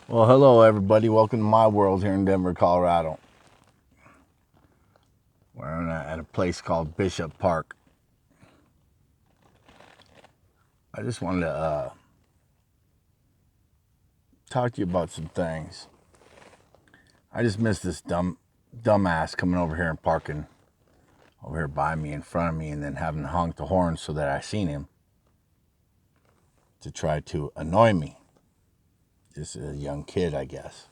Well, hello everybody. Welcome to my world here in Denver, Colorado. We're at a place called Bishop Park. I just wanted to talk to you about some things. I just missed this dumbass coming over here and parking over here by me, in front of me, and then having to honk the horn so that I seen him to try to annoy me. Just a young kid, I guess.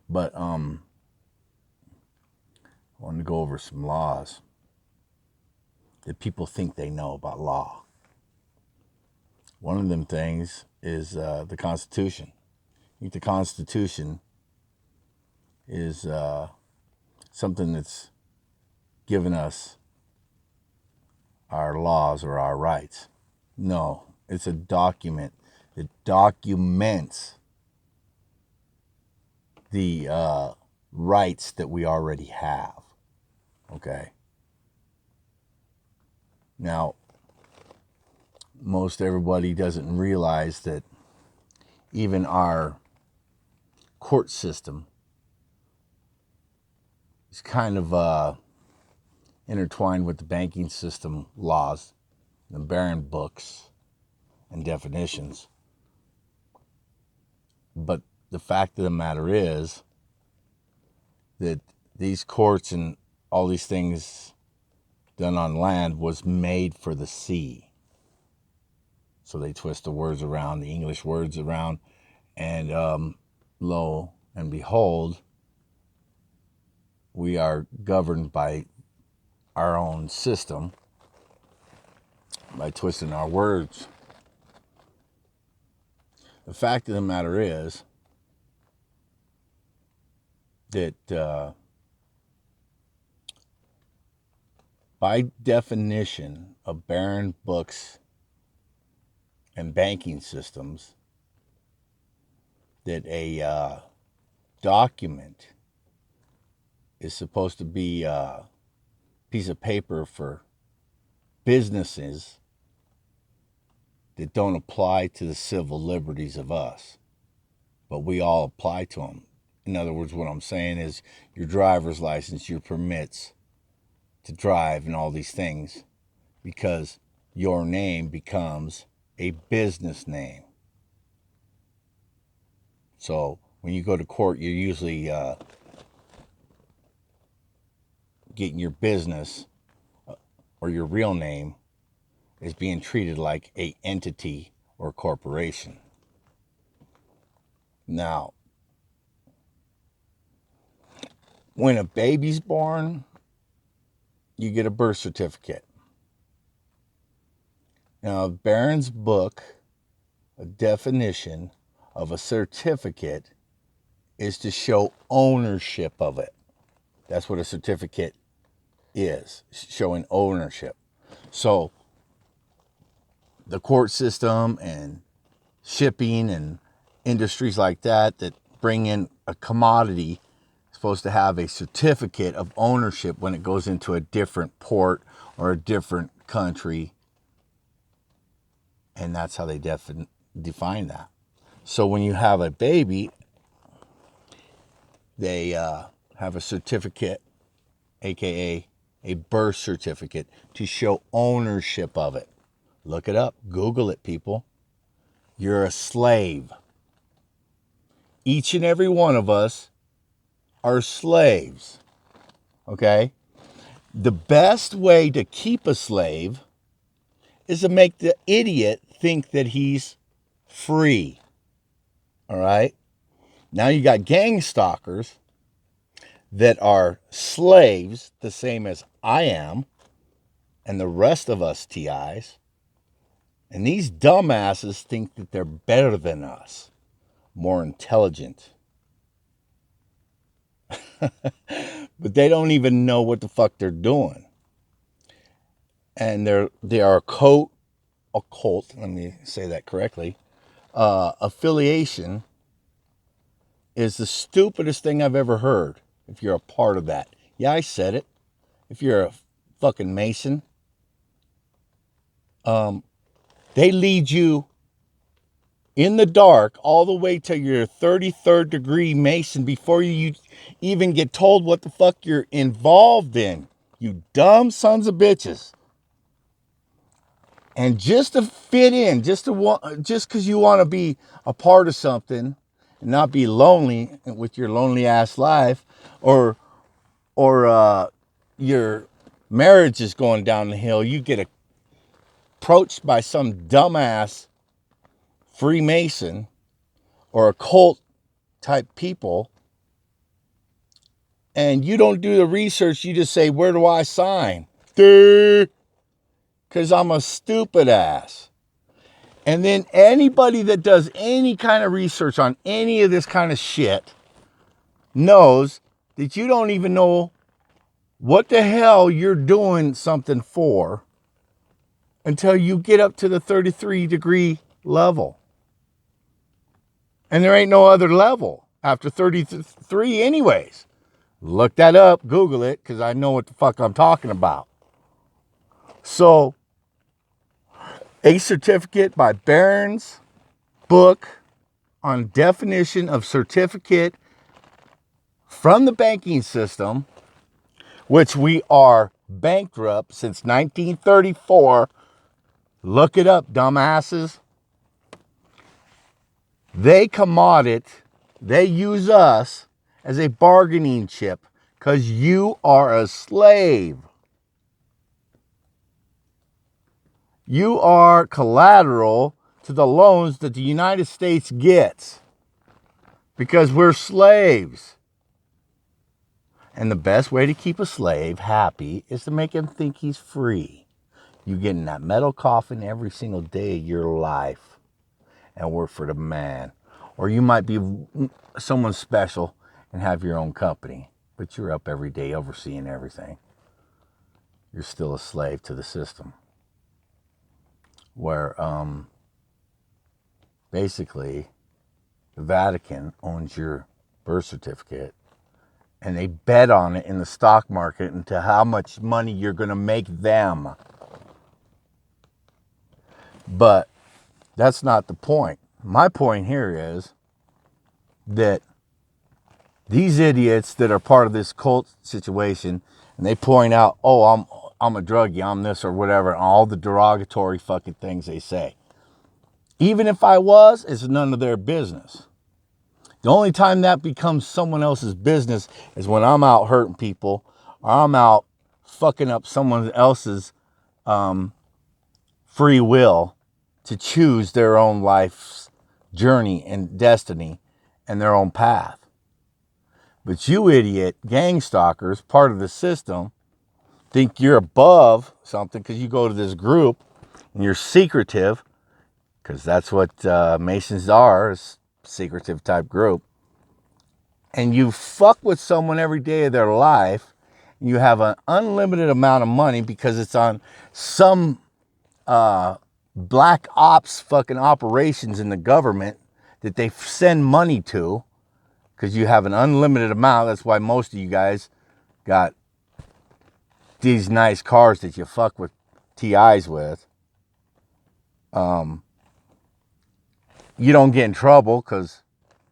But I wanted to go over some laws that people think they know about law. One of them things is the Constitution. I think the Constitution is something that's given us our laws or our rights. No, it's a document that documents the rights that we already have. Okay. Now, most everybody doesn't realize that even our court system is kind of intertwined with the banking system laws, the Barron books and definitions. But the fact of the matter is that these courts and all these things done on land was made for the sea. So they twist the words around, the English words around, and lo and behold, we are governed by our own system by twisting our words. The fact of the matter is that by definition of Barron books and banking systems, that a document is supposed to be a piece of paper for businesses that don't apply to the civil liberties of us, but we all apply to them. In other words, what I'm saying is your driver's license, your permits to drive, and all these things, because your name becomes a business name. So when you go to court, you're usually getting your business or your real name is being treated like a entity or corporation. Now, when a baby's born, you get a birth certificate. Now, Barron's book, a definition of a certificate is to show ownership of it. That's what a certificate is, showing ownership. So the court system and shipping and industries like that bring in a commodity supposed to have a certificate of ownership when it goes into a different port or a different country, and that's how they define that. So when you have a baby, they have a certificate, aka a birth certificate, to show ownership of it. Look it up, Google it, people. You're a slave. Each and every one of us are slaves. Okay? The best way to keep a slave is to make the idiot think that he's free. All right? Now you got gang stalkers that are slaves, the same as I am, and the rest of us TIs. And these dumbasses think that they're better than us, more intelligent. But they don't even know what the fuck they're doing. And they are a cult, let me say that correctly. Affiliation is the stupidest thing I've ever heard if you're a part of that. Yeah, I said it. If you're a fucking Mason, they lead you in the dark all the way to your 33rd degree Mason before you even get told what the fuck you're involved in. You dumb sons of bitches. And just to fit in, just because you want to be a part of something and not be lonely with your lonely ass life, or your marriage is going down the hill, you get approached by some dumbass Freemason or occult type people, and you don't do the research. You just say, where do I sign? Because I'm a stupid ass. And then anybody that does any kind of research on any of this kind of shit knows that you don't even know what the hell you're doing something for until you get up to the 33 degree level. And there ain't no other level after 33 anyways. Look that up, Google it, because I know what the fuck I'm talking about. So, a certificate by Barron's book on definition of certificate from the banking system, which we are bankrupt since 1934. Look it up, dumbasses. They commodit, they use us as a bargaining chip because you are a slave. You are collateral to the loans that the United States gets because we're slaves. And the best way to keep a slave happy is to make him think he's free. You get in that metal coffin every single day of your life and work for the man. Or you might be someone special and have your own company, but you're up every day overseeing everything. You're still a slave to the system. Where basically the Vatican owns your birth certificate and they bet on it in the stock market into how much money you're going to make them. But that's not the point. My point here is that these idiots that are part of this cult situation, and they point out, oh, I'm a druggie, I'm this or whatever, and all the derogatory fucking things they say. Even if I was, it's none of their business. The only time that becomes someone else's business is when I'm out hurting people, or I'm out fucking up someone else's free will to choose their own life's journey and destiny and their own path. But you idiot gang stalkers, part of the system, think you're above something because you go to this group and you're secretive, because that's what Masons are, is secretive type group. And you fuck with someone every day of their life. You have an unlimited amount of money because it's on some black ops fucking operations in the government that they send money to, because you have an unlimited amount. That's why most of you guys got these nice cars that you fuck with TIs with. You don't get in trouble because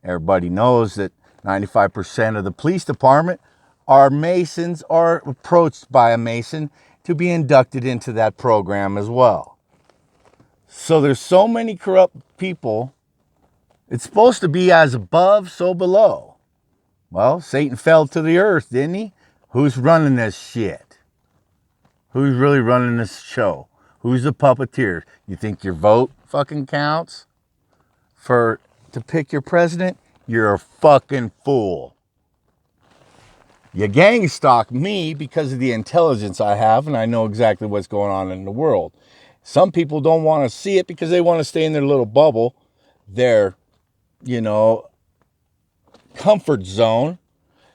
everybody knows that 95% of the police department are Masons, are approached by a Mason to be inducted into that program as well. So there's so many corrupt people. It's supposed to be as above, so below. Well, Satan fell to the earth, didn't he? Who's running this shit? Who's really running this show? Who's the puppeteer? You think your vote fucking counts to pick your president? You're a fucking fool. You gang stalk me because of the intelligence I have, and I know exactly what's going on in the world. Some people don't want to see it because they want to stay in their little bubble, their, comfort zone,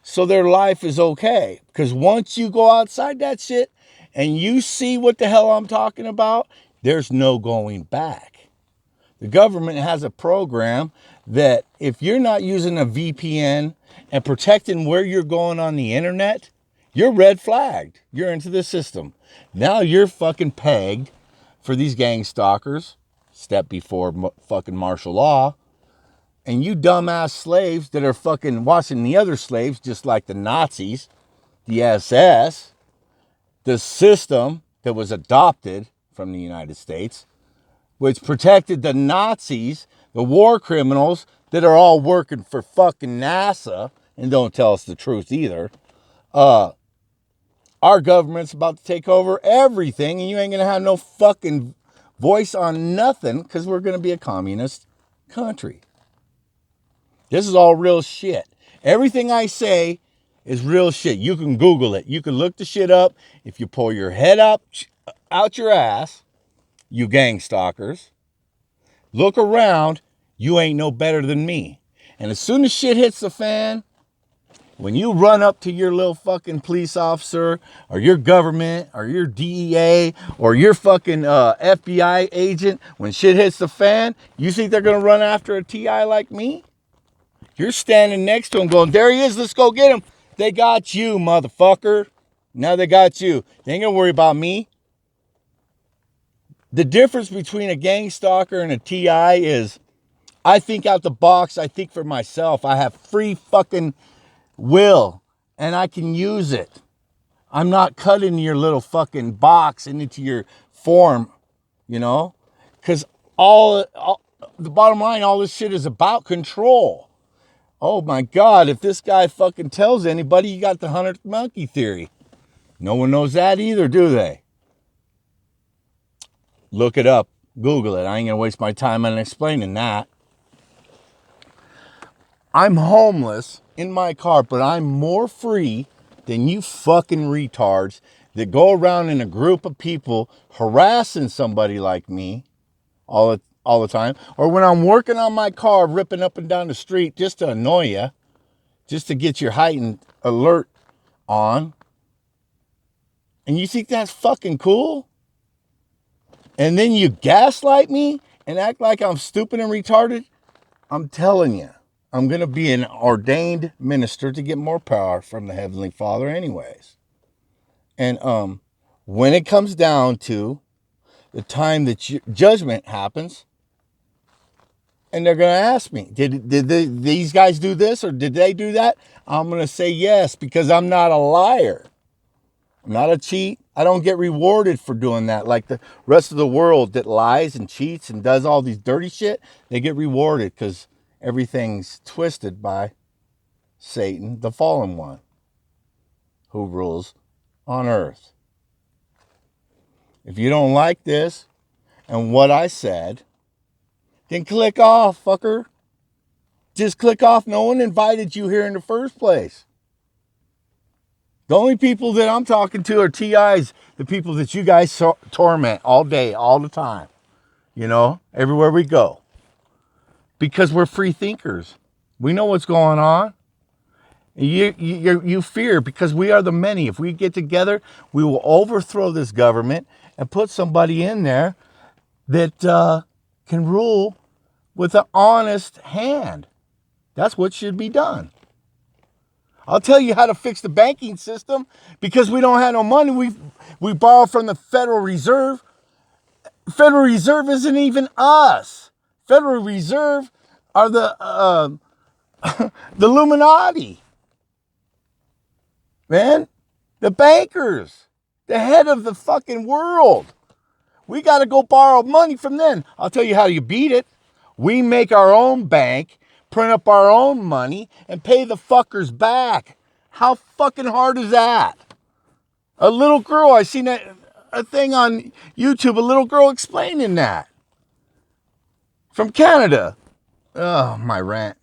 so their life is okay. Because once you go outside that shit and you see what the hell I'm talking about, there's no going back. The government has a program that if you're not using a VPN and protecting where you're going on the internet, you're red flagged. You're into the system. Now you're fucking pegged for these gang stalkers, step before fucking martial law. And you dumbass slaves that are fucking watching the other slaves, just like the Nazis, the SS, the system that was adopted from the United States, which protected the Nazis, the war criminals that are all working for fucking NASA and don't tell us the truth either. Our government's about to take over everything, and you ain't gonna have no fucking voice on nothing because we're gonna be a communist country. This is all real shit. Everything I say is real shit. You can Google it. You can look the shit up. If you pull your head up out your ass, you gang stalkers, look around, you ain't no better than me. And as soon as shit hits the fan, when you run up to your little fucking police officer or your government or your DEA or your fucking FBI agent, when shit hits the fan, you think they're going to run after a TI like me? You're standing next to him going, there he is, let's go get him. They got you, motherfucker. Now they got you. They ain't going to worry about me. The difference between a gang stalker and a TI is I think out the box. I think for myself. I have free fucking will and I can use it. I'm not cut into your little fucking box and into your form, you know, because all the bottom line, all this shit is about control. Oh my God, if this guy fucking tells anybody, you got the 100th monkey theory. No one knows that either, do they? Look it up. Google it. I ain't gonna waste my time on explaining that. I'm homeless in my car, but I'm more free than you fucking retards that go around in a group of people harassing somebody like me all the time. Or when I'm working on my car, ripping up and down the street just to annoy you, just to get your heightened alert on. And you think that's fucking cool? And then you gaslight me and act like I'm stupid and retarded? I'm telling you, I'm going to be an ordained minister to get more power from the Heavenly Father anyways. And when it comes down to the time that judgment happens, and they're going to ask me, did these guys do this or did they do that? I'm going to say yes, because I'm not a liar. I'm not a cheat. I don't get rewarded for doing that. Like the rest of the world that lies and cheats and does all these dirty shit, they get rewarded because everything's twisted by Satan, the fallen one, who rules on earth. If you don't like this and what I said, then click off, fucker. Just click off. No one invited you here in the first place. The only people that I'm talking to are TIs, the people that you guys torment all day, all the time. You know, everywhere we go. Because we're free thinkers. We know what's going on. You fear because we are the many. If we get together, we will overthrow this government and put somebody in there that can rule with an honest hand. That's what should be done. I'll tell you how to fix the banking system because we don't have no money. We borrow from the Federal Reserve. Federal Reserve isn't even us. Federal Reserve are the Illuminati. Man, the bankers, the head of the fucking world. We got to go borrow money from them. I'll tell you how you beat it. We make our own bank, print up our own money, and pay the fuckers back. How fucking hard is that? A little girl, I seen a thing on YouTube, a little girl explaining that. From Canada. Oh, my rant,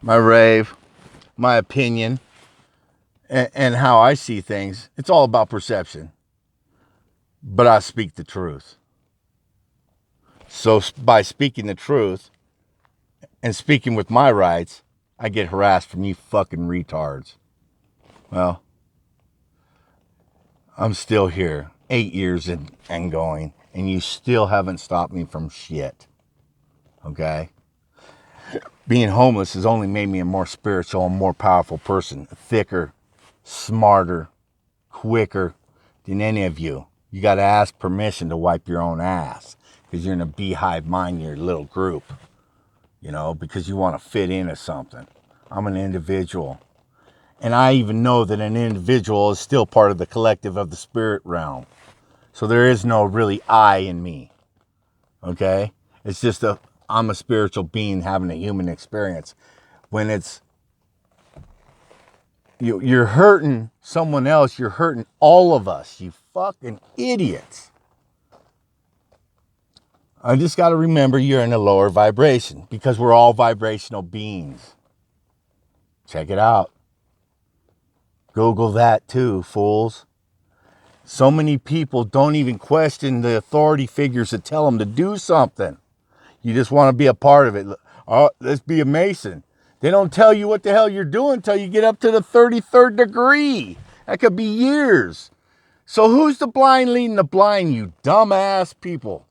my rave, my opinion, and how I see things. It's all about perception. But I speak the truth. So by speaking the truth and speaking with my rights, I get harassed from you fucking retards. Well, I'm still here, 8 years and going, and you still haven't stopped me from shit. Okay? Being homeless has only made me a more spiritual and more powerful person, thicker, smarter, quicker than any of you. You got to ask permission to wipe your own ass. because you're in a beehive mind, your little group, you know, because you want to fit into something. I'm an individual. And I even know that an individual is still part of the collective of the spirit realm. So there is no really I in me. Okay? It's just I'm a spiritual being having a human experience. When it's you're hurting someone else, you're hurting all of us, you fucking idiots. I just got to remember you're in a lower vibration because we're all vibrational beings. Check it out. Google that too, fools. So many people don't even question the authority figures that tell them to do something. You just want to be a part of it. Oh, let's be a Mason. They don't tell you what the hell you're doing until you get up to the 33rd degree. That could be years. So who's the blind leading the blind, you dumbass people?